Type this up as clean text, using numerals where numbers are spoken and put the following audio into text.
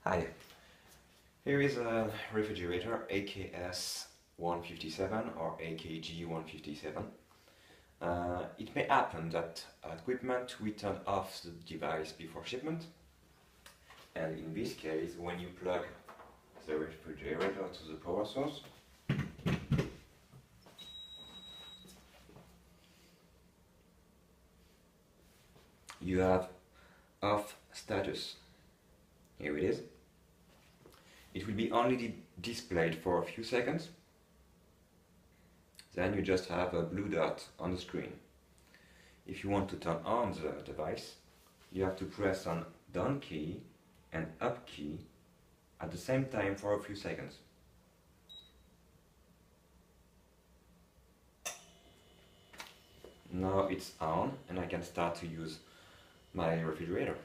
Hi, here is a refrigerator AKS157 or AKG157. It may happen that at equipment we turn off the device before shipment, and in this case when you plug the refrigerator to the power source, you have off status. Here it is. It will be only displayed for a few seconds. Then you just have a blue dot on the screen. If you want to turn on the device, you have to press on down key and up key at the same time for a few seconds. Now it's on and I can start to use my refrigerator.